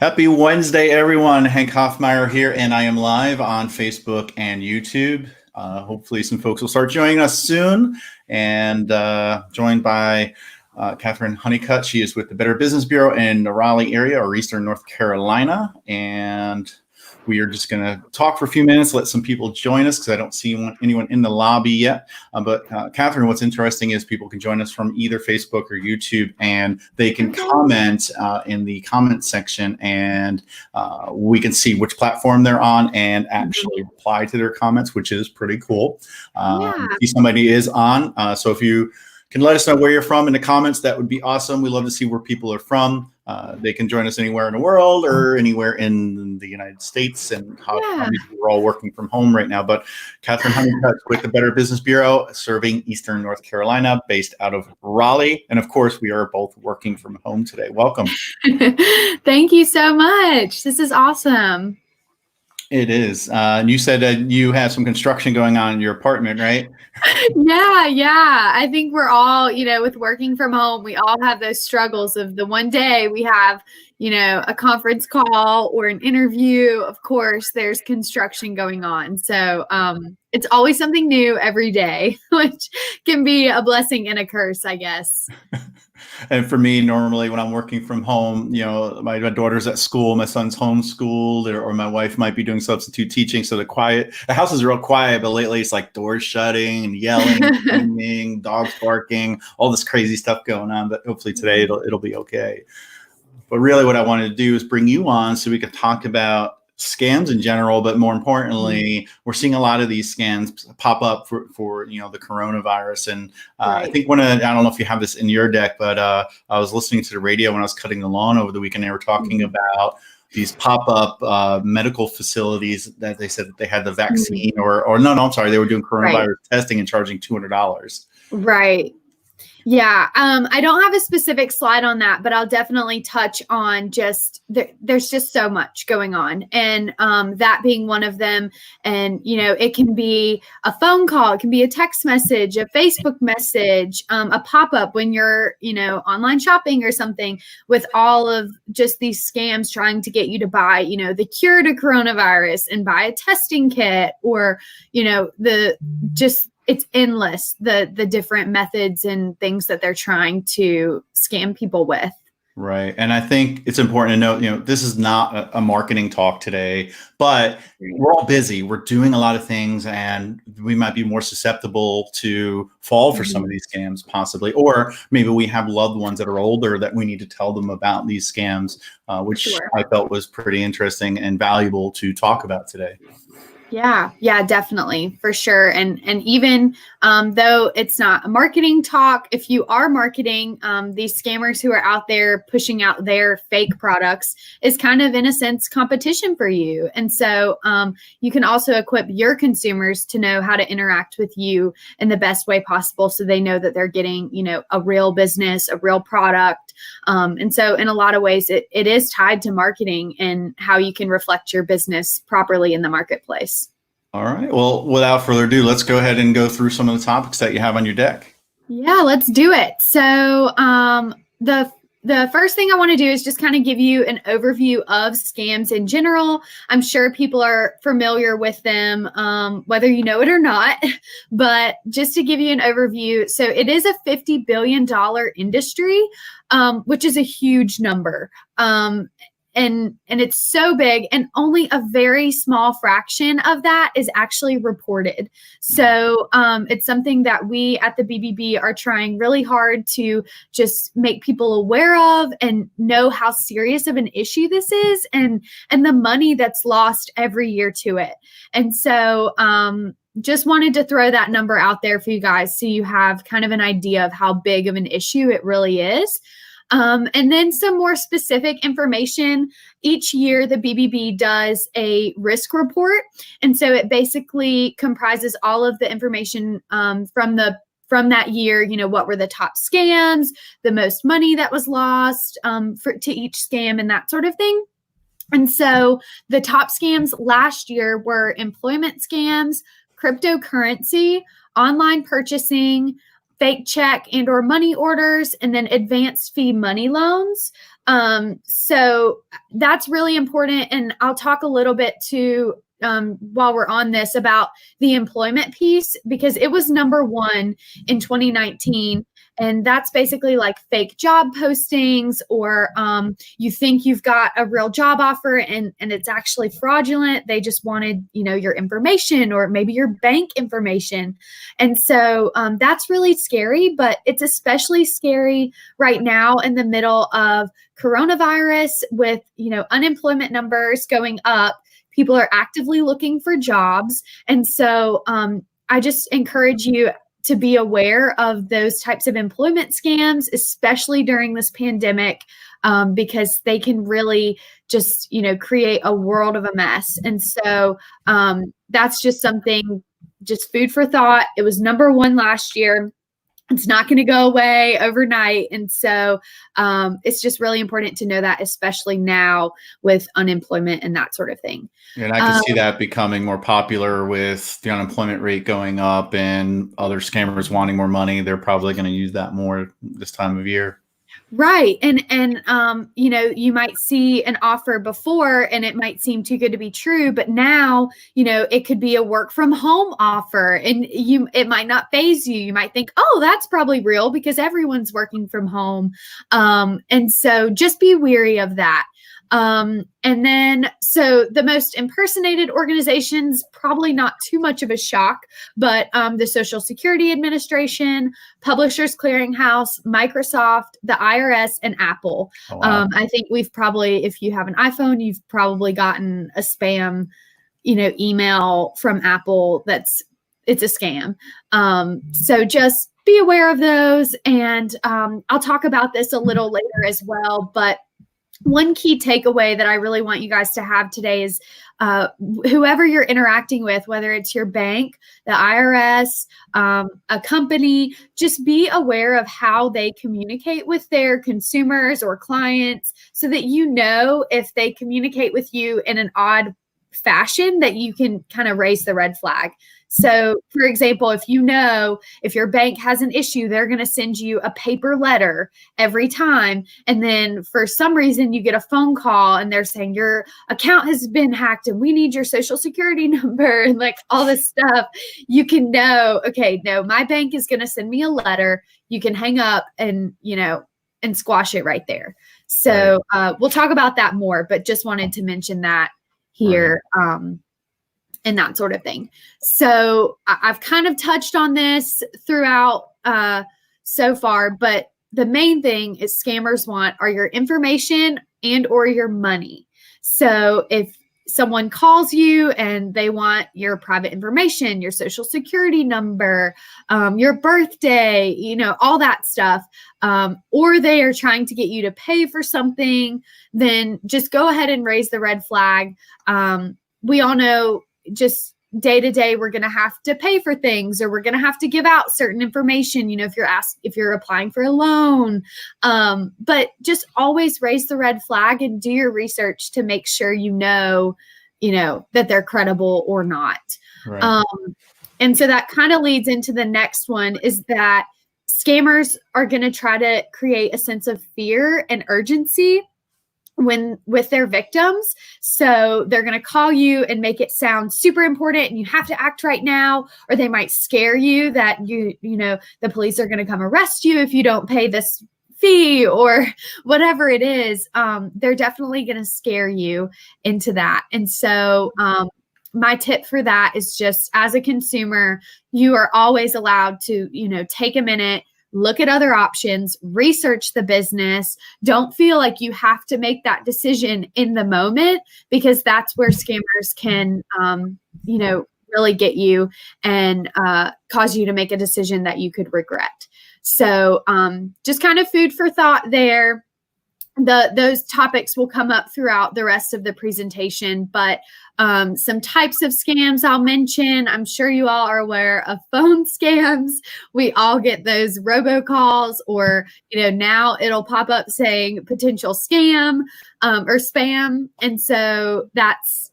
Happy Wednesday, everyone. Hank Hoffmeyer here, and I am live on Facebook and YouTube. Hopefully some folks will start joining us soon, and joined by Catherine Honeycutt. She is with the Better Business Bureau in the Raleigh area, or Eastern North Carolina, and we are just going to talk for a few minutes, let some people join us because I don't see anyone in the lobby yet. But Catherine, what's interesting is people can join us from either Facebook or YouTube, and they can comment in the comment section, and we can see which platform they're on and actually reply to their comments, which is pretty cool. See somebody is on. So if you can let us know where you're from in the comments, that would be awesome. We love to see where people are from. They can join us anywhere in the world or anywhere in the United States, and obviously we're all working from home right now. But Catherine Honeycutt with the Better Business Bureau, serving Eastern North Carolina, based out of Raleigh. And of course, we are both working from home today. Welcome. Thank you so much. This is awesome. It is. And you said that you have some construction going on in your apartment, right? Yeah. I think we're all, with working from home, we all have those struggles of the one day we have, a conference call or an interview. Of course, there's construction going on. So it's always something new every day, which can be a blessing and a curse, I guess. And for me, normally when I'm working from home, my daughter's at school, my son's homeschooled, or my wife might be doing substitute teaching. So the house is real quiet, but lately it's like doors shutting and yelling, screaming, dogs barking, all this crazy stuff going on. But hopefully today it'll be okay. But really what I wanted to do is bring you on so we could talk about scams in general, but more importantly, we're seeing a lot of these scams pop up for the coronavirus. And I think I don't know if you have this in your deck, but I was listening to the radio when I was cutting the lawn over the weekend. They were talking about these pop-up medical facilities that they said that they had the vaccine I'm sorry, they were doing coronavirus testing and charging $200. Right. Yeah. I don't have a specific slide on that, but I'll definitely touch on there's just so much going on, and that being one of them. And, it can be a phone call, it can be a text message, a Facebook message, a pop-up when you're, online shopping or something, with all of just these scams trying to get you to buy, the cure to coronavirus and buy a testing kit, or, it's endless, the different methods and things that they're trying to scam people with. Right. And I think it's important to note, this is not a marketing talk today, but we're all busy. We're doing a lot of things, and we might be more susceptible to fall for some of these scams possibly, or maybe we have loved ones that are older that we need to tell them about these scams, which I felt was pretty interesting and valuable to talk about today. Yeah, definitely, for sure. And even though it's not a marketing talk, if you are marketing, these scammers who are out there pushing out their fake products is kind of, in a sense, competition for you. And so you can also equip your consumers to know how to interact with you in the best way possible, so they know that they're getting, a real business, a real product. And so in a lot of ways, it is tied to marketing and how you can reflect your business properly in the marketplace. All right. Well, without further ado, let's go ahead and go through some of the topics that you have on your deck. Yeah, let's do it. So the first thing I want to do is just kind of give you an overview of scams in general. I'm sure people are familiar with them, whether you know it or not, but just to give you an overview. So it is a $50 billion industry, which is a huge number. And it's so big, and only a very small fraction of that is actually reported. So it's something that we at the BBB are trying really hard to just make people aware of and know how serious of an issue this is, and the money that's lost every year to it. And so just wanted to throw that number out there for you guys so you have kind of an idea of how big of an issue it really is. And then some more specific information. Each year, the BBB does a risk report. And so it basically comprises all of the information from that year. What were the top scams, the most money that was lost to each scam, and that sort of thing. And so the top scams last year were employment scams, cryptocurrency, online purchasing, fake check and or money orders, and then advanced fee money loans. So that's really important. And I'll talk a little bit too, while we're on this, about the employment piece, because it was number one in 2019. And that's basically like fake job postings, or you think you've got a real job offer and it's actually fraudulent. They just wanted, your information or maybe your bank information. And so that's really scary, but it's especially scary right now in the middle of coronavirus with, unemployment numbers going up. People are actively looking for jobs. And so I just encourage you to be aware of those types of employment scams, especially during this pandemic, because they can really just, create a world of a mess. And so that's just something, just food for thought. It was number one last year. It's not going to go away overnight. And so it's just really important to know that, especially now with unemployment and that sort of thing. And I can see that becoming more popular with the unemployment rate going up and other scammers wanting more money. They're probably going to use that more this time of year. Right. And you might see an offer before and it might seem too good to be true, but now, it could be a work from home offer and it might not faze you. You might think, oh, that's probably real because everyone's working from home. And so just be wary of that. And then, so the most impersonated organizations, probably not too much of a shock, but the Social Security Administration, Publishers Clearinghouse, Microsoft, the IRS, and Apple. Oh, wow. I think we've probably, if you have an iPhone, you've probably gotten a spam, email from Apple it's a scam. So just be aware of those. And I'll talk about this a little later as well, but one key takeaway that I really want you guys to have today is whoever you're interacting with, whether it's your bank, the IRS, a company, just be aware of how they communicate with their consumers or clients so that if they communicate with you in an odd fashion, that you can kind of raise the red flag. So, for example, if if your bank has an issue, they're going to send you a paper letter every time. And then for some reason, you get a phone call and they're saying your account has been hacked and we need your social security number and like all this stuff. You can know, okay, no, my bank is going to send me a letter. You can hang up and squash it right there. So we'll talk about that more, but just wanted to mention that here. And that sort of thing. So I've kind of touched on this throughout so far, but the main thing is scammers want are your information and or your money. So if someone calls you and they want your private information, your social security number, your birthday, all that stuff, or they are trying to get you to pay for something, then just go ahead and raise the red flag. We all know just day to day, we're going to have to pay for things, or we're going to have to give out certain information, if you're applying for a loan, but just always raise the red flag and do your research to make sure, that they're credible or not. Right. And so that kind of leads into the next one, is that scammers are going to try to create a sense of fear and urgency with their victims. So they're going to call you and make it sound super important and you have to act right now, or they might scare you that the police are going to come arrest you if you don't pay this fee or whatever it is. They're definitely going to scare you into that. And so my tip for that is just, as a consumer, you are always allowed to, take a minute, look at other options, research the business. Don't feel like you have to make that decision in the moment, because that's where scammers can, really get you and cause you to make a decision that you could regret. So just kind of food for thought there. Those topics will come up throughout the rest of the presentation, but some types of scams I'll mention. I'm sure you all are aware of phone scams. We all get those robocalls, or now it'll pop up saying potential scam or spam, and so that's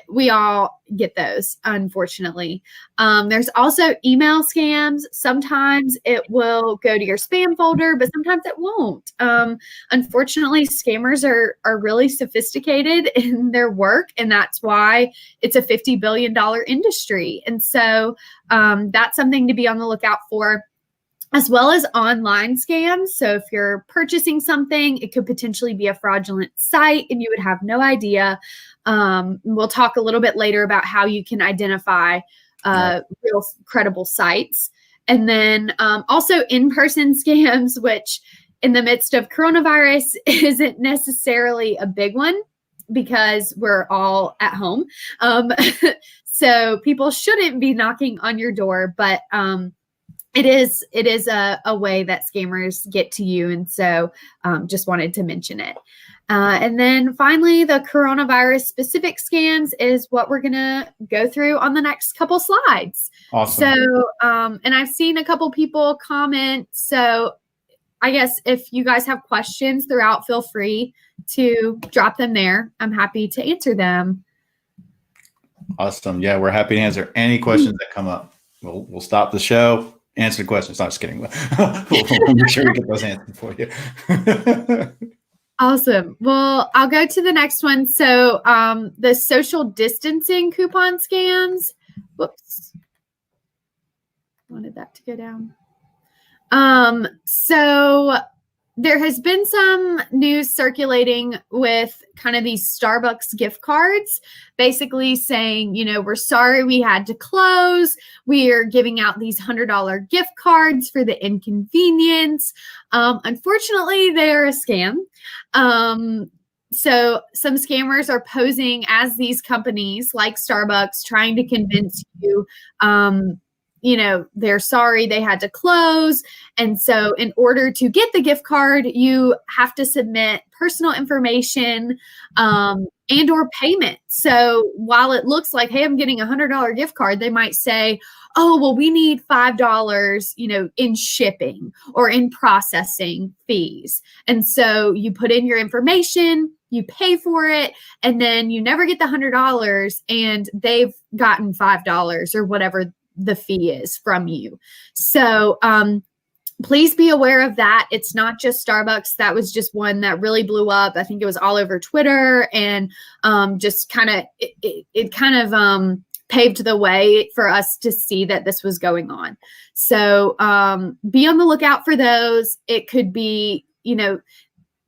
we all get those, unfortunately. There's also email scams. Sometimes it will go to your spam folder, but sometimes it won't. Unfortunately, scammers are really sophisticated in their work, and that's why it's a $50 billion industry. And so that's something to be on the lookout for, as well as online scams. So if you're purchasing something, it could potentially be a fraudulent site and you would have no idea. We'll talk a little bit later about how you can identify real credible sites. And then also in-person scams, which in the midst of coronavirus isn't necessarily a big one because we're all at home. So people shouldn't be knocking on your door, but it is a way that scammers get to you. And so just wanted to mention it. And then finally, the coronavirus specific scams is what we're going to go through on the next couple slides. Awesome. So, and I've seen a couple people comment. So I guess if you guys have questions throughout, feel free to drop them there. I'm happy to answer them. Awesome. Yeah, we're happy to answer any questions that come up. We'll stop the show. Answer the questions. Not just kidding. We'll make sure we get those answered for you. Awesome. Well, I'll go to the next one. So the social distancing coupon scams. Whoops. Wanted that to go down. So there has been some news circulating with kind of these Starbucks gift cards, basically saying, we're sorry we had to close. We are giving out these $100 gift cards for the inconvenience. Unfortunately, they're a scam. So some scammers are posing as these companies like Starbucks, trying to convince you, they're sorry they had to close. And so in order to get the gift card, you have to submit personal information and or payment. So while it looks like, hey, I'm getting a $100 gift card, they might say, oh, well, we need $5, in shipping or in processing fees. And so you put in your information, you pay for it, and then you never get the $100 and they've gotten $5 or whatever the fee is from you. So please be aware of that. It's not just Starbucks. That was just one that really blew up. I think it was all over Twitter, and just kind of it kind of paved the way for us to see that this was going on. So be on the lookout for those. It could be,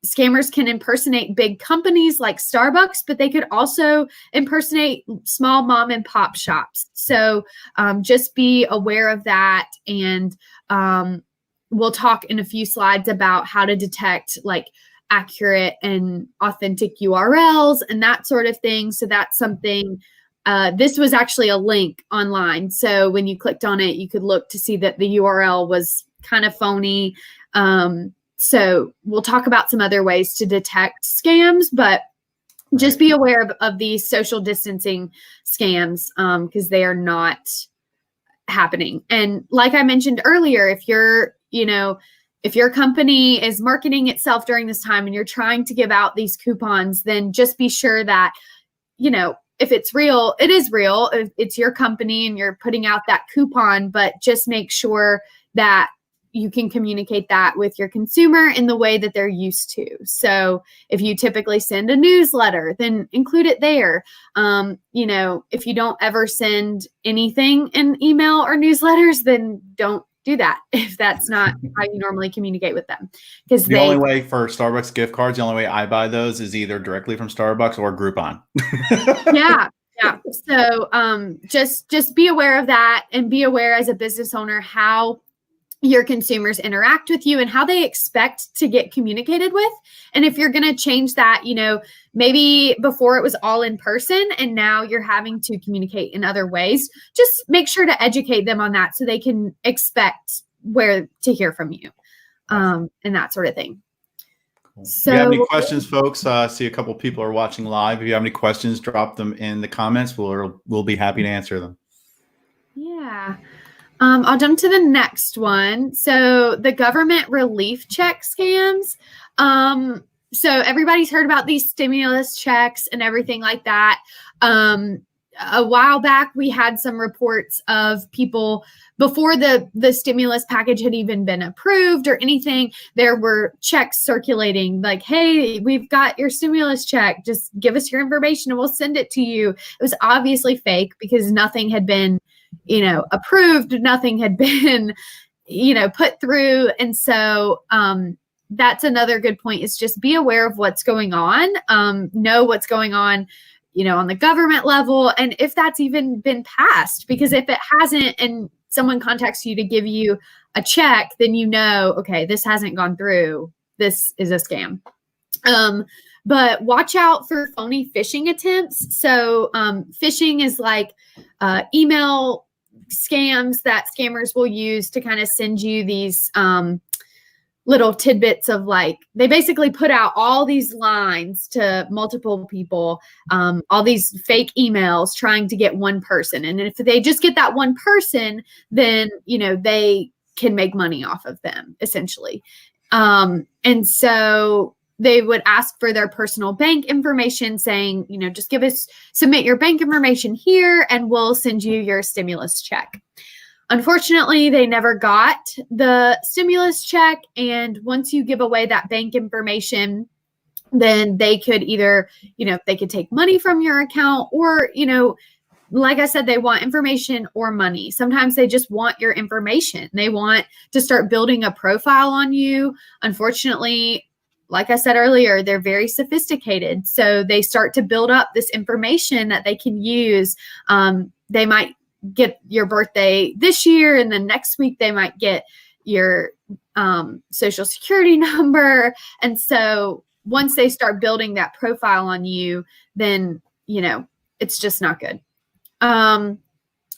scammers can impersonate big companies like Starbucks, but they could also impersonate small mom and pop shops. So just be aware of that. And we'll talk in a few slides about how to detect like accurate and authentic URLs and that sort of thing. So that's something, this was actually a link online. So when you clicked on it, you could look to see that the URL was kind of phony. So we'll talk about some other ways to detect scams, but just be aware of these social distancing scams because they are not happening. And like I mentioned earlier, if your company is marketing itself during this time and you're trying to give out these coupons, then just be sure that, if it's real, it is real. If it's your company and you're putting out that coupon, but just make sure that you can communicate that with your consumer in the way that they're used to. So if you typically send a newsletter, then include it there. If you don't ever send anything in email or newsletters, then don't do that if that's not how you normally communicate with them. Because the only way for Starbucks gift cards, the only way I buy those is either directly from Starbucks or Groupon. Yeah. So just be aware of that, and be aware as a business owner how your consumers interact with you and how they expect to get communicated with. And if you're going to change that, maybe before it was all in person and now you're having to communicate in other ways, just make sure to educate them on that so they can expect where to hear from you and that sort of thing. Cool. So, if you have any questions, folks, I see a couple people are watching live. If you have any questions, drop them in the comments. We'll be happy to answer them. Yeah. I'll jump to the next one. So the government relief check scams. So everybody's heard about these stimulus checks and everything like that. A while back, we had some reports of people before the stimulus package had even been approved or anything. There were checks circulating like, hey, we've got your stimulus check. Just give us your information and we'll send it to you. It was obviously fake because nothing had been, approved. Nothing had been, put through. And so that's another good point, is just be aware of what's going on. Know what's going on on the government level, and if that's even been passed, because if it hasn't and someone contacts you to give you a check, then okay, this hasn't gone through. This is a scam. But watch out for phony phishing attempts. So phishing is like email scams that scammers will use to kind of send you these little tidbits of they basically put out all these lines to multiple people, all these fake emails trying to get one person. And if they just get that one person, then, they can make money off of them essentially. And so they would ask for their personal bank information saying, just submit your bank information here and we'll send you your stimulus check. Unfortunately, they never got the stimulus check. And once you give away that bank information, then they could either, they could take money from your account or, like I said, they want information or money. Sometimes they just want your information. They want to start building a profile on you. Unfortunately, like I said earlier, they're very sophisticated. So they start to build up this information that they can use. They might get your birthday this year, and then next week they might get your social security number. And so once they start building that profile on you, then, it's just not good.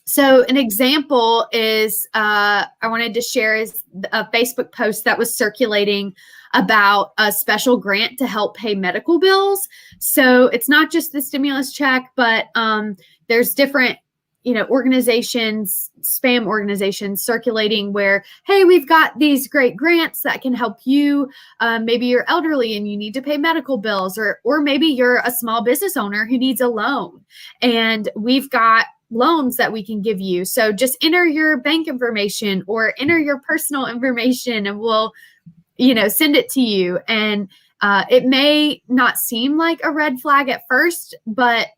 So an example is I wanted to share is a Facebook post that was circulating about a special grant to help pay medical bills. So it's not just the stimulus check, but there's different organizations, spam organizations circulating where, hey, we've got these great grants that can help you. Maybe you're elderly and you need to pay medical bills, or maybe you're a small business owner who needs a loan, and we've got loans that we can give you. So just enter your bank information or enter your personal information and we'll, send it to you. And it may not seem like a red flag at first, but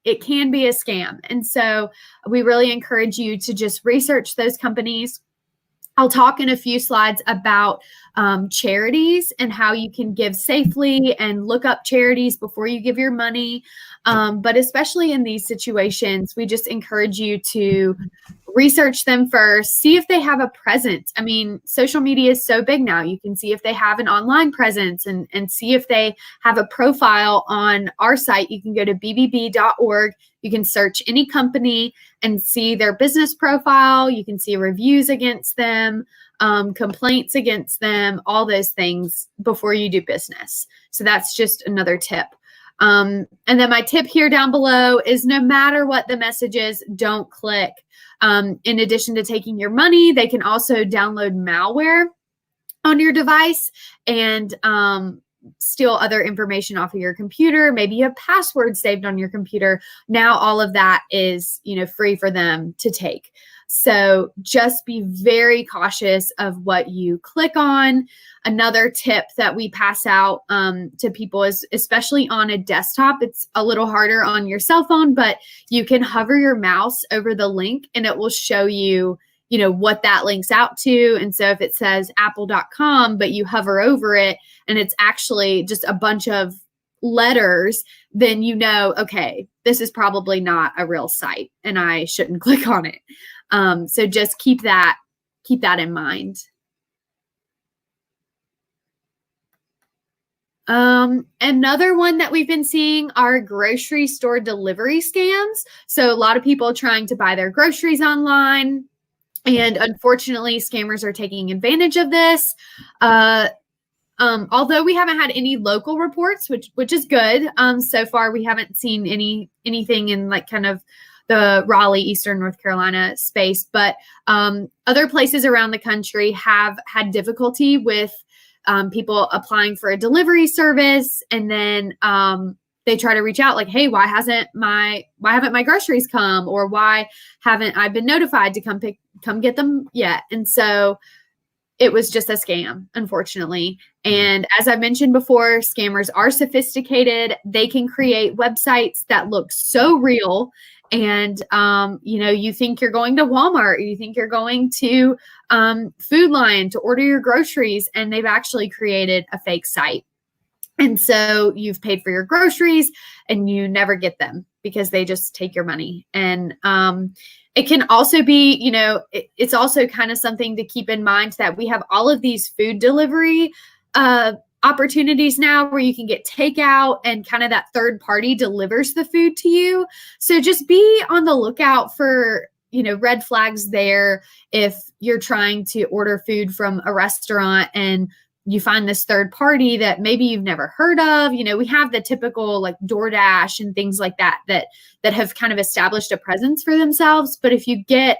it can be a scam. And so we really encourage you to just research those companies. I'll talk in a few slides about charities and how you can give safely and look up charities before you give your money. But especially in these situations, we just encourage you to research them first, see if they have a presence. I mean, social media is so big now. You can see if they have an online presence and see if they have a profile on our site. You can go to bbb.org. You can search any company and see their business profile. You can see reviews against them, complaints against them, all those things before you do business. So that's just another tip. And then my tip here down below is no matter what the message is, don't click. In addition to taking your money, they can also download malware on your device and steal other information off of your computer. Maybe you have passwords saved on your computer. Now all of that is, free for them to take. So just be very cautious of what you click on. Another tip that we pass out to people is, especially on a desktop, it's a little harder on your cell phone, but you can hover your mouse over the link and it will show you, what that links out to. And so if it says apple.com, but you hover over it and it's actually just a bunch of letters, then okay, this is probably not a real site and I shouldn't click on it. So just keep that in mind. Another one that we've been seeing are grocery store delivery scams. So a lot of people trying to buy their groceries online, and unfortunately scammers are taking advantage of this. Although we haven't had any local reports, which is good. So far we haven't seen anything in kind of the Raleigh, Eastern North Carolina space, but other places around the country have had difficulty with people applying for a delivery service, and then they try to reach out like, hey, why haven't my groceries come, or why haven't I been notified to come get them yet? And so it was just a scam, unfortunately. And as I mentioned before, scammers are sophisticated. They can create websites that look so real. And, you think you're going to Walmart, you think you're going to Food Lion to order your groceries, and they've actually created a fake site. And so you've paid for your groceries and you never get them because they just take your money. And it can also be, it's also kind of something to keep in mind that we have all of these food delivery opportunities now where you can get takeout, and kind of that third party delivers the food to you. So just be on the lookout for, red flags there. If you're trying to order food from a restaurant and you find this third party that maybe you've never heard of, we have the typical like DoorDash and things like that have kind of established a presence for themselves. But if you get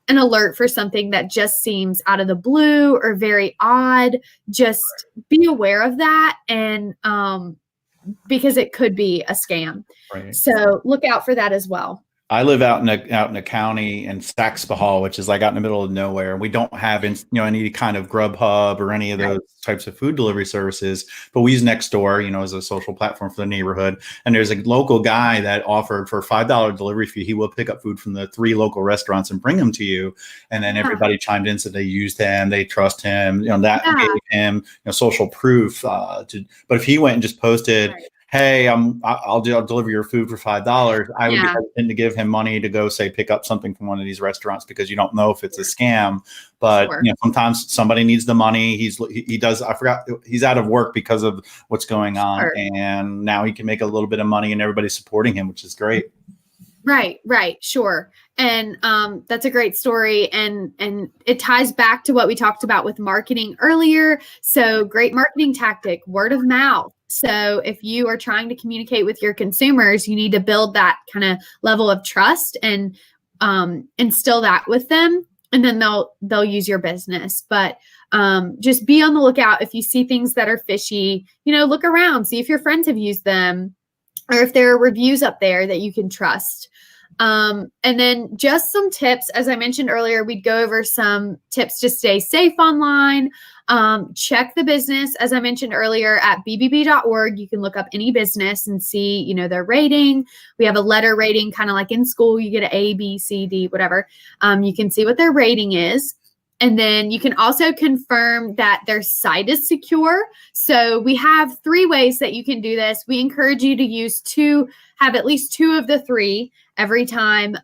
an alert for something that just seems out of the blue or very odd, just be aware of that. And because it could be a scam. Right. So look out for that as well. I live out in a county in Saxbahal, which is like out in the middle of nowhere. And we don't have any kind of Grubhub or any of those types of food delivery services, but we use Nextdoor, as a social platform for the neighborhood. And there's a local guy that offered for $5 delivery fee. He will pick up food from the 3 local restaurants and bring them to you. And then everybody chimed in, said they used him, they trust him, that gave him social proof. But if he went and just posted, hey, I'll deliver your food for $5, I would be hesitant to give him money to go say pick up something from one of these restaurants, because you don't know if it's a scam. But sometimes somebody needs the money. I forgot, he's out of work because of what's going on, and now he can make a little bit of money, and everybody's supporting him, which is great. Right. Sure. And that's a great story. And it ties back to what we talked about with marketing earlier. So great marketing tactic, word of mouth. So if you are trying to communicate with your consumers, you need to build that kind of level of trust and instill that with them, and then they'll use your business. But just be on the lookout. If you see things that are fishy, look around, see if your friends have used them, or if there are reviews up there that you can trust. And then just some tips. As I mentioned earlier, we'd go over some tips to stay safe online. Check the business, as I mentioned earlier, at bbb.org. You can look up any business and see, their rating. We have a letter rating, kind of like in school, you get an A, B, C, D, whatever. You can see what their rating is. And then you can also confirm that their site is secure. So we have 3 ways that you can do this. We encourage you to have at least 2 of the 3 every time,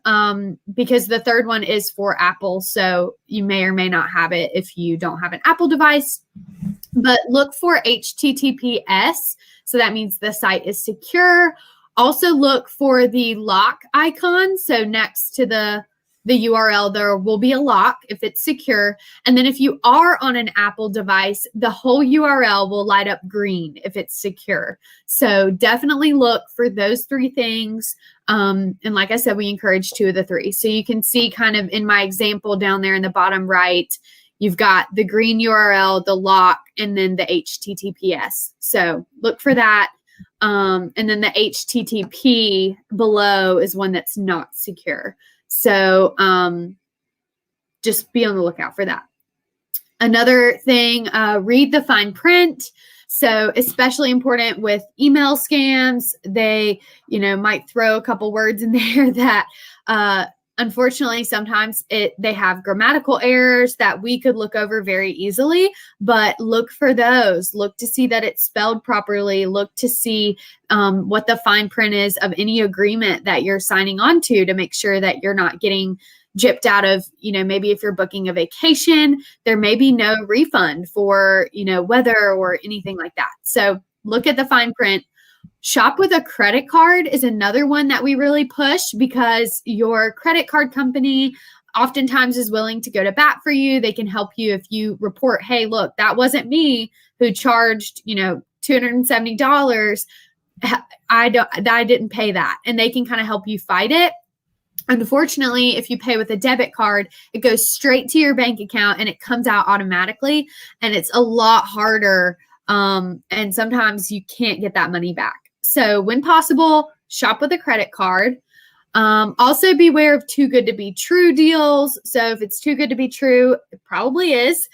because the third one is for Apple. So you may or may not have it if you don't have an Apple device. But look for HTTPS. So that means the site is secure. Also look for the lock icon. So next to the URL, there will be a lock if it's secure. And then if you are on an Apple device, the whole URL will light up green if it's secure. So definitely look for those 3 things. And like I said, we encourage 2 of the 3. So you can see kind of in my example down there in the bottom right, you've got the green URL, the lock, and then the HTTPS. So look for that. And then the HTTP below is one that's not secure. So just be on the lookout for that. Another thing, read the fine print. So especially important with email scams. They, might throw a couple words in there that unfortunately sometimes they have grammatical errors that we could look over very easily, but look for those. Look to see that it's spelled properly. Look to see what the fine print is of any agreement that you're signing on to make sure that you're not getting gypped out of, maybe if you're booking a vacation, there may be no refund for, weather or anything like that. So look at the fine print. Shop with a credit card is another one that we really push, because your credit card company oftentimes is willing to go to bat for you. They can help you if you report, hey, look, that wasn't me who charged, $270. I didn't pay that. And they can kind of help you fight it. Unfortunately, if you pay with a debit card, it goes straight to your bank account and it comes out automatically. And it's a lot harder. And sometimes you can't get that money back. So when possible, shop with a credit card. Also beware of too good to be true deals. So if it's too good to be true, it probably is.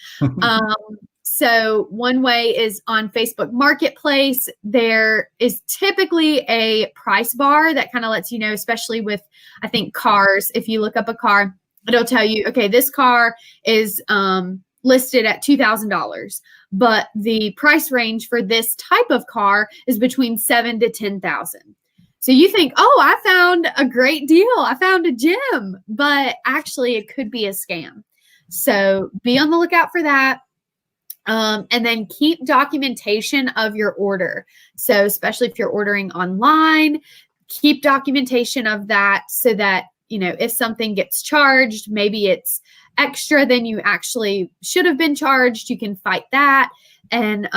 So one way is on Facebook Marketplace. There is typically a price bar that kind of lets you know, especially with, I think, cars. If you look up a car, it'll tell you, okay, this car is listed at $2,000, but the price range for this type of car is between $7,000 to $10,000. So you think, oh, I found a great deal. I found a gem, but actually it could be a scam. So be on the lookout for that. And then keep documentation of your order. So especially if you're ordering online, keep documentation of that so that, you know, if something gets charged, maybe it's extra than you actually should have been charged, you can fight that. And,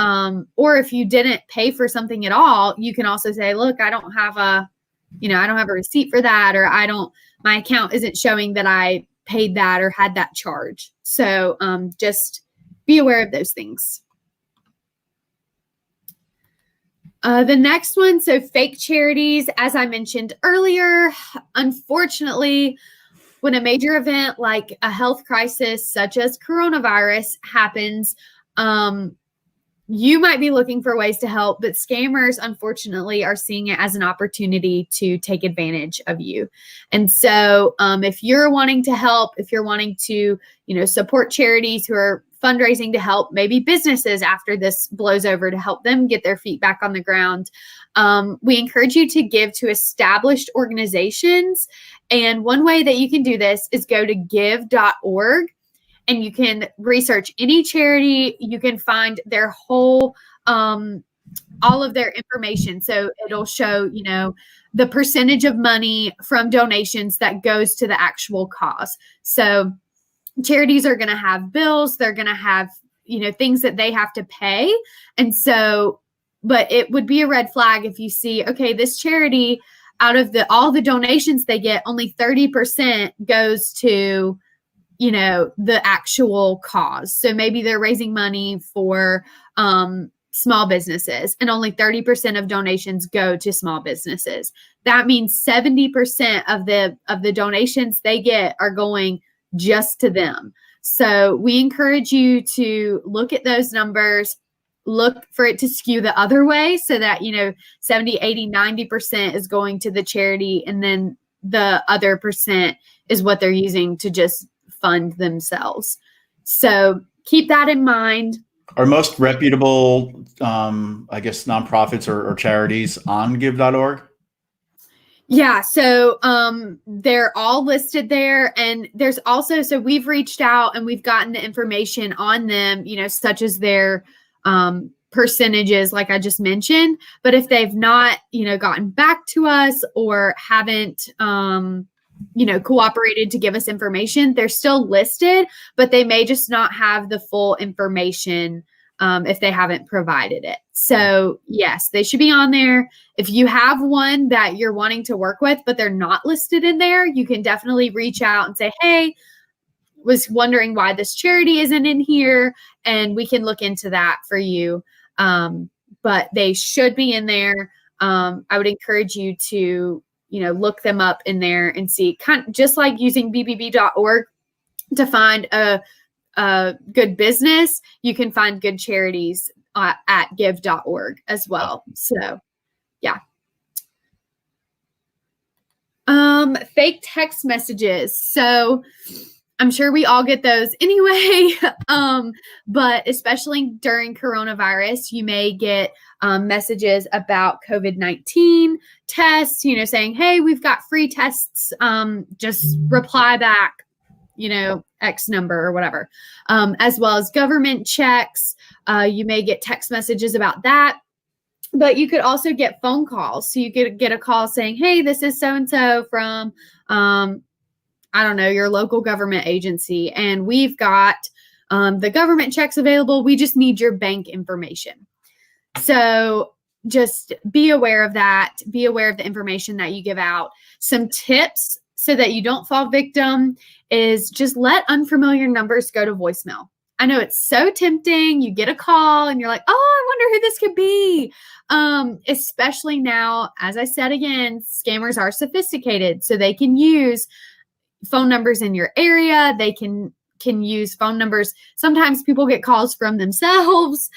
or if you didn't pay for something at all, you can also say, look, I don't have a receipt for that, or my account isn't showing that I paid that or had that charge. So, just be aware of those things. The next one, so fake charities, as I mentioned earlier, unfortunately, when a major event like a health crisis such as coronavirus happens, you might be looking for ways to help, but scammers, unfortunately, are seeing it as an opportunity to take advantage of you. And so if you're wanting to help, if you're wanting to, support charities who are fundraising to help maybe businesses after this blows over to help them get their feet back on the ground, we encourage you to give to established organizations. And one way that you can do this is go to give.org. And you can research any charity. You can find their whole, all of their information. So it'll show, the percentage of money from donations that goes to the actual cause. So charities are going to have bills. They're going to have, things that they have to pay. And so, but it would be a red flag if you see, okay, this charity, out of all the donations they get, only 30% goes to the actual cause. So maybe they're raising money for small businesses and only 30% of donations go to small businesses. That means 70% of the donations they get are going just to them. So we encourage you to look at those numbers, look for it to skew the other way so that, 70, 80, 90% is going to the charity. And then the other percent is what they're using to just fund themselves. So keep that in mind. Are most reputable, nonprofits or charities on give.org? Yeah. So they're all listed there. And there's also, so we've reached out and we've gotten the information on them, such as their percentages, like I just mentioned. But if they've not, gotten back to us or haven't, cooperated to give us information, they're still listed, but they may just not have the full information if they haven't provided it. So yes, they should be on there. If you have one that you're wanting to work with, but they're not listed in there, you can definitely reach out and say, hey, was wondering why this charity isn't in here, and we can look into that for you. But they should be in there. I would encourage you to look them up in there and see, kind of just like using BBB.org to find a good business, you can find good charities at give.org as well. So, yeah. Fake text messages. So I'm sure we all get those anyway. But especially during coronavirus, you may get messages about COVID-19 tests, saying, hey, we've got free tests. Just reply back, X number or whatever, as well as government checks. You may get text messages about that. But you could also get phone calls. So you could get a call saying, hey, this is so-and-so from, your local government agency. And we've got the government checks available. We just need your bank information. So just be aware of that. Be aware of the information that you give out. Some tips. so that you don't fall victim is just let unfamiliar numbers go to voicemail. I know it's so tempting. You get a call and you're like, oh, I wonder who this could be. Especially now, as I said again, scammers are sophisticated, so they can use phone numbers in your area. They can use phone numbers. Sometimes people get calls from themselves.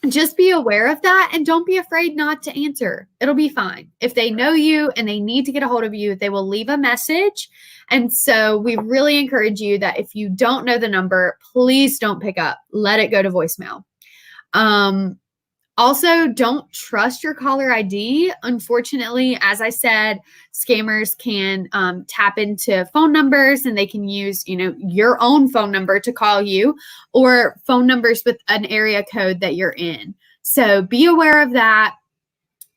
Just be aware of that and don't be afraid not to answer. It'll be fine. If they know you and they need to get a hold of you, they will leave a message. And so we really encourage you that if you don't know the number, please don't pick up. Let it go to voicemail. Also, don't trust your caller ID. Unfortunately, as I said, scammers can tap into phone numbers, and they can use, your own phone number to call you, or phone numbers with an area code that you're in. So be aware of that.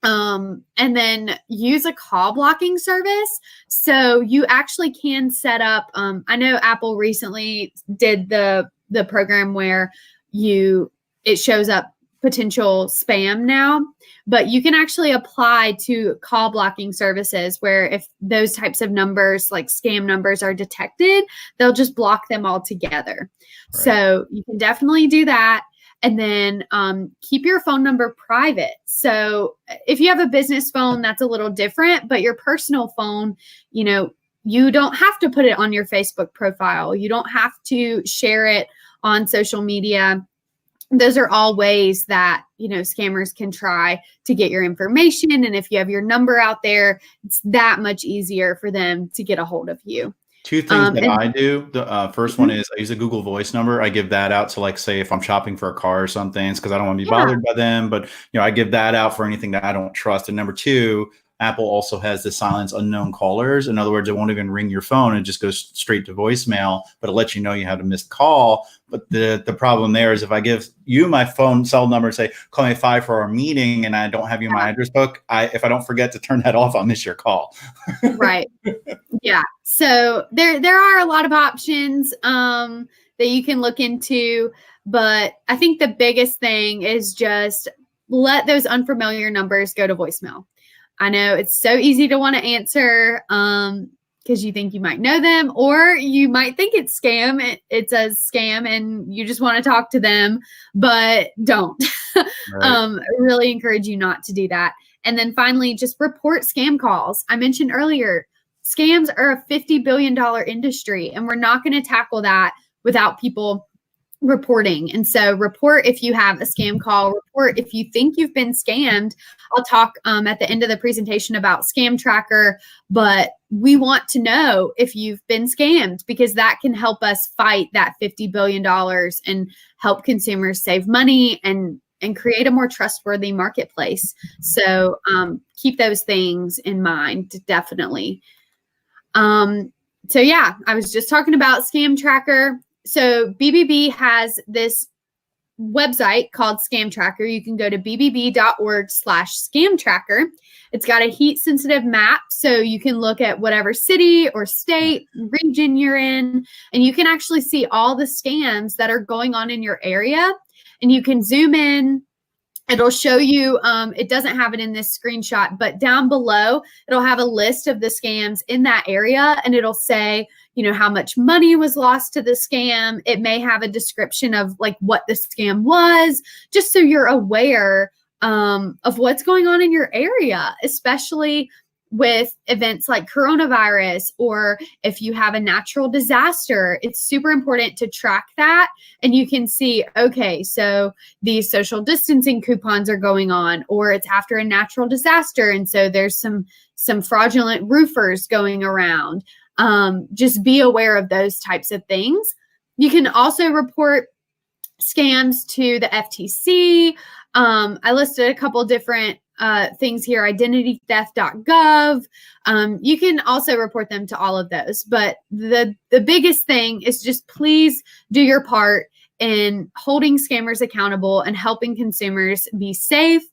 And then use a call blocking service. So you actually can set up, I know Apple recently did the program where it shows up potential spam now, but you can actually apply to call blocking services where if those types of numbers, like scam numbers, are detected, they'll just block them all together. Right. So you can definitely do that. And then keep your phone number private. So if you have a business phone, that's a little different, but your personal phone, you don't have to put it on your Facebook profile. You don't have to share it on social media. Those are all ways that, scammers can try to get your information. And if you have your number out there, it's that much easier for them to get a hold of you. Two things that I do. The first one is I use a Google Voice number. I give that out to, like, say, if I'm shopping for a car or something, it's because I don't want to be bothered by them. But, I give that out for anything that I don't trust. And number two, Apple also has the silence unknown callers. In other words, it won't even ring your phone. It just goes straight to voicemail, but it'll let you know you had a missed call. But the problem there is if I give you my phone cell number and say, call me at 5 for our meeting, and I don't have you in my address book, if I don't forget to turn that off, I'll miss your call. Right. Yeah. So there are a lot of options that you can look into, but I think the biggest thing is just let those unfamiliar numbers go to voicemail. I know it's so easy to want to answer because you think you might know them, or you might think it's scam. It's a scam and you just want to talk to them, but don't. Right. I really encourage you not to do that. And then finally, just report scam calls. I mentioned earlier, scams are a $50 billion industry, and we're not going to tackle that without people reporting. And so report if you have a scam call, report if you think you've been scammed. I'll talk at the end of the presentation about Scam Tracker, but we want to know if you've been scammed because that can help us fight that $50 billion and help consumers save money and create a more trustworthy marketplace. So keep those things in mind, definitely. So yeah, I was just talking about Scam Tracker. So BBB has this website called Scam Tracker. You can go to bbb.org/scam tracker. It's got a heat sensitive map, so you can look at whatever city or state, region you're in, and you can actually see all the scams that are going on in your area. And you can zoom in. It'll show you, it doesn't have it in this screenshot, but down below, it'll have a list of the scams in that area, and it'll say, how much money was lost to the scam. It may have a description of like what the scam was, just so you're aware of what's going on in your area, especially with events like coronavirus, or if you have a natural disaster. It's super important to track that. And you can see, okay, so these social distancing coupons are going on, or it's after a natural disaster. And so there's some fraudulent roofers going around. Just be aware of those types of things. You can also report scams to the FTC. I listed a couple different things here, identitytheft.gov. You can also report them to all of those. But the biggest thing is just please do your part in holding scammers accountable and helping consumers be safe.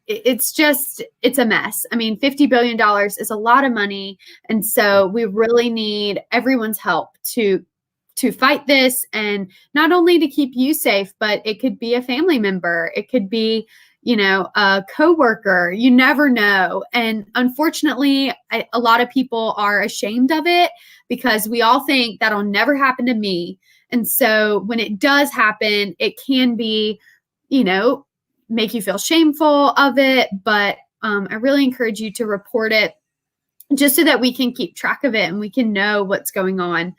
It's a mess. I mean, $50 billion is a lot of money. And so we really need everyone's help to fight this, and not only to keep you safe, but it could be a family member. It could be, a coworker. You never know. And unfortunately, a lot of people are ashamed of it because we all think that'll never happen to me. And so when it does happen, it can be, make you feel shameful of it. But I really encourage you to report it just so that we can keep track of it and we can know what's going on.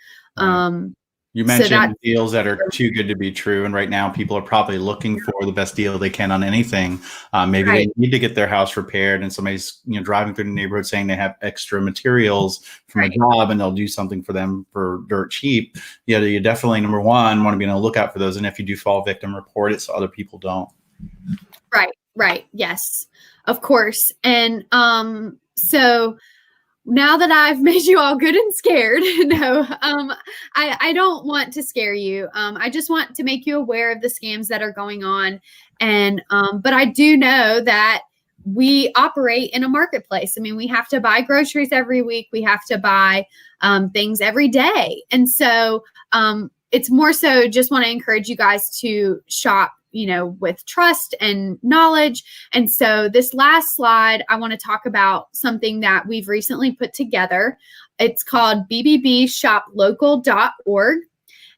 You mentioned deals that are too good to be true. And right now people are probably looking for the best deal they can on anything. Maybe they need to get their house repaired and somebody's, driving through the neighborhood saying they have extra materials from a job and they'll do something for them for dirt cheap. You definitely, number one, want to be on the lookout for those. And if you do fall victim, report it so other people don't. Right. Yes, of course. And so now that I've made you all good and scared, I don't want to scare you. I just want to make you aware of the scams that are going on. And, but I do know that we operate in a marketplace. I mean, we have to buy groceries every week. We have to buy things every day. And so it's more so just want to encourage you guys to shop with trust and knowledge. And so this last slide, I want to talk about something that we've recently put together. It's called BBBshoplocal.org.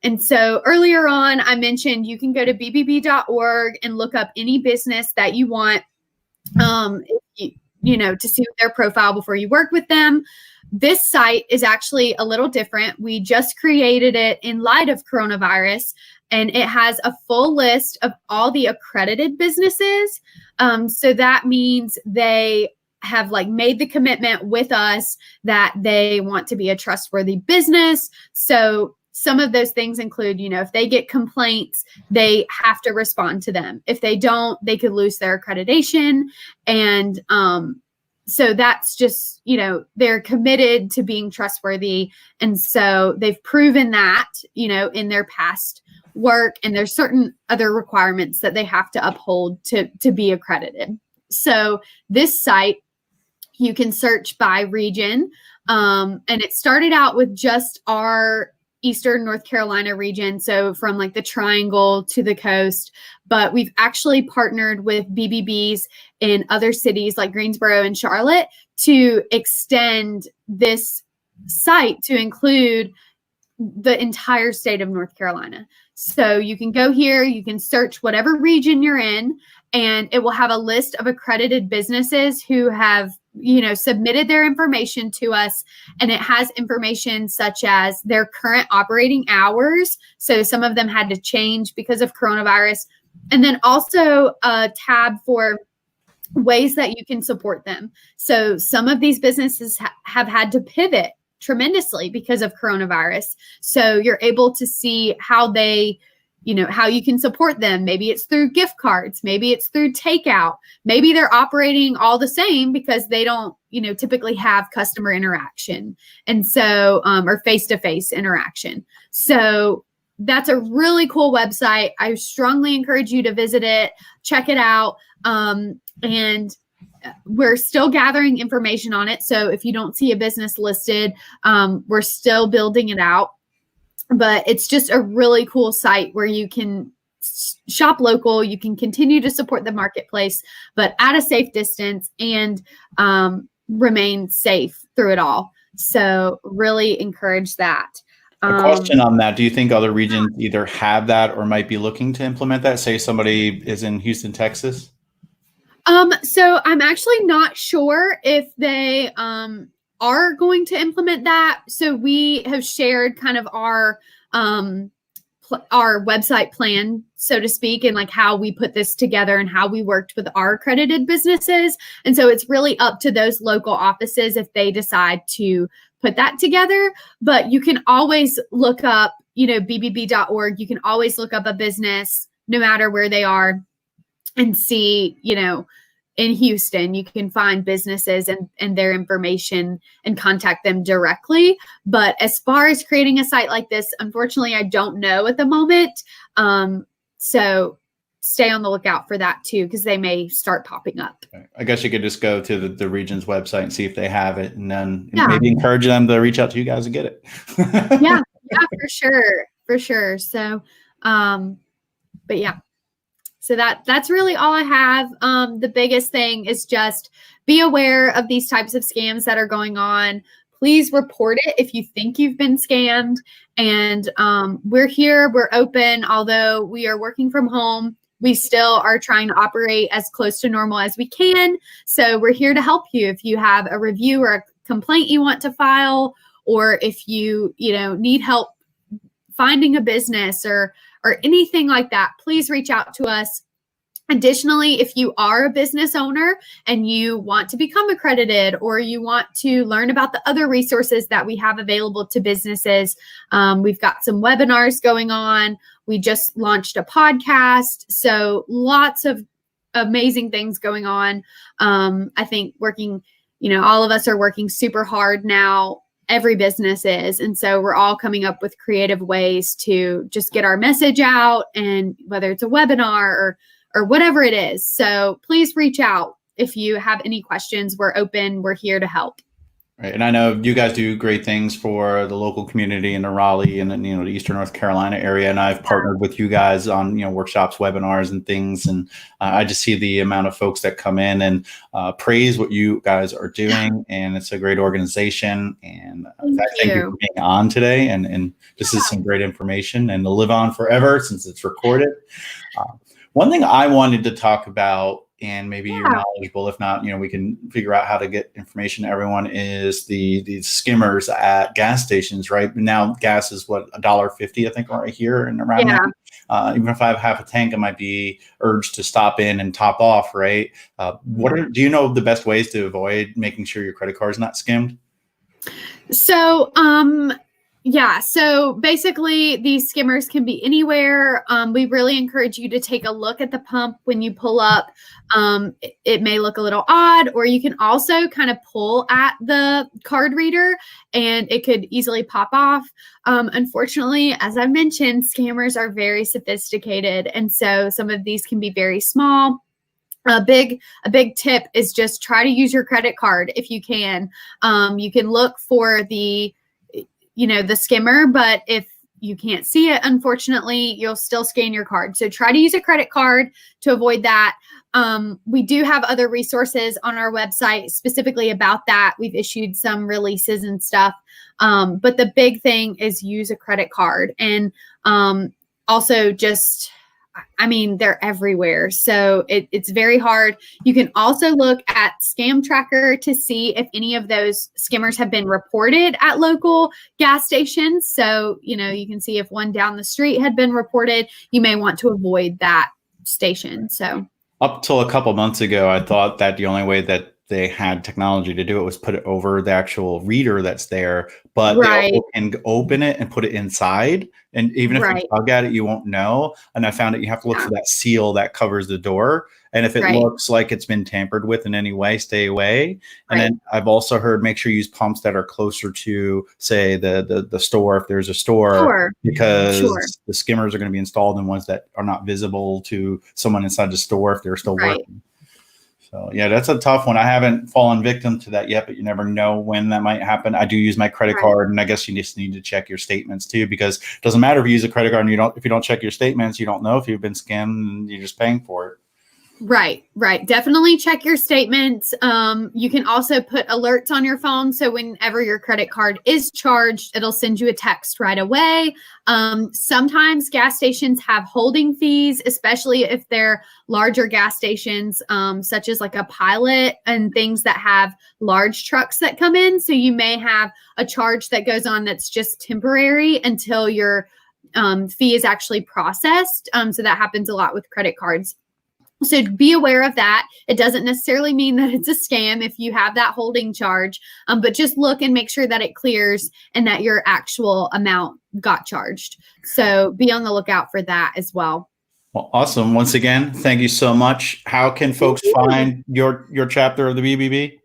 And so earlier on, I mentioned you can go to bbb.org and look up any business that you want, to see their profile before you work with them. This site is actually a little different. We just created it in light of coronavirus, and it has a full list of all the accredited businesses. So that means they have made the commitment with us that they want to be a trustworthy business. So some of those things include, if they get complaints, they have to respond to them. If they don't, they could lose their accreditation. And so that's just, they're committed to being trustworthy. And so they've proven that, in their past work, and there's certain other requirements that they have to uphold to be accredited. So this site, you can search by region. And it started out with just our Eastern North Carolina region. So from the Triangle to the coast, but we've actually partnered with BBBs in other cities like Greensboro and Charlotte to extend this site to include the entire state of North Carolina. So you can go here, you can search whatever region you're in, and it will have a list of accredited businesses who have, submitted their information to us. And it has information such as their current operating hours. So some of them had to change because of coronavirus. And then also a tab for ways that you can support them. So some of these businesses have had to pivot tremendously because of coronavirus. So you're able to see how they, how you can support them. Maybe it's through gift cards. Maybe it's through takeout. Maybe they're operating all the same because they don't, typically have customer interaction. And so, or face-to-face interaction. So that's a really cool website. I strongly encourage you to visit it, check it out. And we're still gathering information on it. So if you don't see a business listed, we're still building it out. But it's just a really cool site where you can shop local, you can continue to support the marketplace, but at a safe distance and remain safe through it all. So really encourage that. A question on that. Do you think other regions either have that or might be looking to implement that? Say somebody is in Houston, Texas? So I'm actually not sure if they are going to implement that. So we have shared kind of our website plan, so to speak, and how we put this together and how we worked with our accredited businesses. And so it's really up to those local offices if they decide to put that together. But you can always look up, bbb.org. You can always look up a business no matter where they are and see, in Houston, you can find businesses and their information and contact them directly. But as far as creating a site like this, unfortunately, I don't know at the moment. So stay on the lookout for that too, because they may start popping up. I guess you could just go to the region's website and see if they have it, and then maybe encourage them to reach out to you guys and get it. Yeah, for sure. So, but yeah. So that's really all I have. The biggest thing is just be aware of these types of scams that are going on. Please report it if you think you've been scammed. And we're here, we're open. Although we are working from home, we still are trying to operate as close to normal as we can. So we're here to help you. If you have a review or a complaint you want to file, or if you need help finding a business or anything like that, please reach out to us. Additionally, if you are a business owner and you want to become accredited, or you want to learn about the other resources that we have available to businesses, we've got some webinars going on. We just launched a podcast. So lots of amazing things going on. I think all of us are working super hard now. Every business is. And so we're all coming up with creative ways to just get our message out, and whether it's a webinar or whatever it is. So please reach out if you have any questions. We're open. We're here to help. Right. And I know you guys do great things for the local community in the Raleigh and the Eastern North Carolina area. And I've partnered with you guys on, workshops, webinars and things. And I just see the amount of folks that come in and praise what you guys are doing. And it's a great organization. And thank you for being on today. And this is some great information, and to live on forever since it's recorded. One thing I wanted to talk about, and maybe you're knowledgeable, if not, we can figure out how to get information to everyone, is the skimmers at gas stations. Right now, gas is what, $1.50, I think, right here and around there. Even if I have half a tank, I might be urged to stop in and top off. Right? Do you know the best ways to avoid making sure your credit card is not skimmed? So, so basically these skimmers can be anywhere. We really encourage you to take a look at the pump when you pull up. It may look a little odd, or you can also kind of pull at the card reader and it could easily pop off. Unfortunately, as I mentioned, scammers are very sophisticated. And so some of these can be very small. A big tip is just try to use your credit card if you can. You can look for the skimmer, but if you can't see it, unfortunately, you'll still scan your card. So try to use a credit card to avoid that. We do have other resources on our website specifically about that. We've issued some releases and stuff. But the big thing is use a credit card. And also they're everywhere. So it's very hard. You can also look at Scam Tracker to see if any of those skimmers have been reported at local gas stations. So, you can see if one down the street had been reported. You may want to avoid that station. So up till a couple months ago, I thought that the only way that they had technology to do it was put it over the actual reader that's there, but they also can open it and put it inside. And even if you tug at it, you won't know. And I found that you have to look for that seal that covers the door. And if it looks like it's been tampered with in any way, stay away. And then I've also heard, make sure you use pumps that are closer to, say, the store, if there's a store, because the skimmers are going to be installed in ones that are not visible to someone inside the store if they're still working. So yeah, that's a tough one. I haven't fallen victim to that yet, but you never know when that might happen. I do use my credit card, and I guess you just need to check your statements too, because it doesn't matter if you use a credit card and if you don't check your statements, you don't know if you've been scammed, and you're just paying for it. Right. Definitely check your statements. You can also put alerts on your phone. So whenever your credit card is charged, it'll send you a text right away. Sometimes gas stations have holding fees, especially if they're larger gas stations, such as like a Pilot and things that have large trucks that come in. So you may have a charge that goes on that's just temporary until your fee is actually processed. So that happens a lot with credit cards. So be aware of that. It doesn't necessarily mean that it's a scam if you have that holding charge, but just look and make sure that it clears and that your actual amount got charged. So be on the lookout for that as well. Well, awesome. Once again, thank you so much. How can folks find your chapter of the BBB?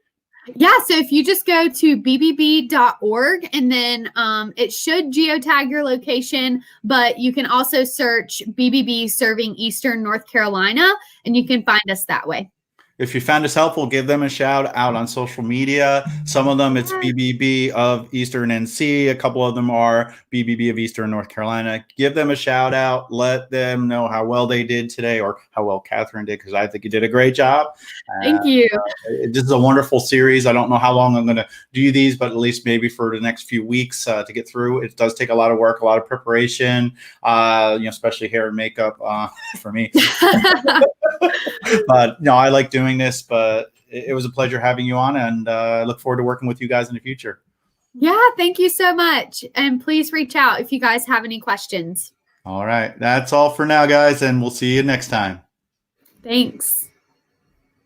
Yeah, so if you just go to bbb.org and then it should geotag your location, but you can also search BBB Serving Eastern North Carolina and you can find us that way. if you found this helpful, give them a shout out on social media. Some of them it's BBB of Eastern NC. A couple of them are BBB of Eastern North Carolina. Give them a shout out. Let them know how well they did today, or how well Catherine did, because I think you did a great job. Thank you. This is a wonderful series. I don't know how long I'm going to do these, but at least maybe for the next few weeks to get through. It does take a lot of work, a lot of preparation, especially hair and makeup for me. But no, I like doing this, but it was a pleasure having you on, and I look forward to working with you guys in the future. Yeah, thank you so much. And please reach out if you guys have any questions. All right. That's all for now, guys, and we'll see you next time. Thanks.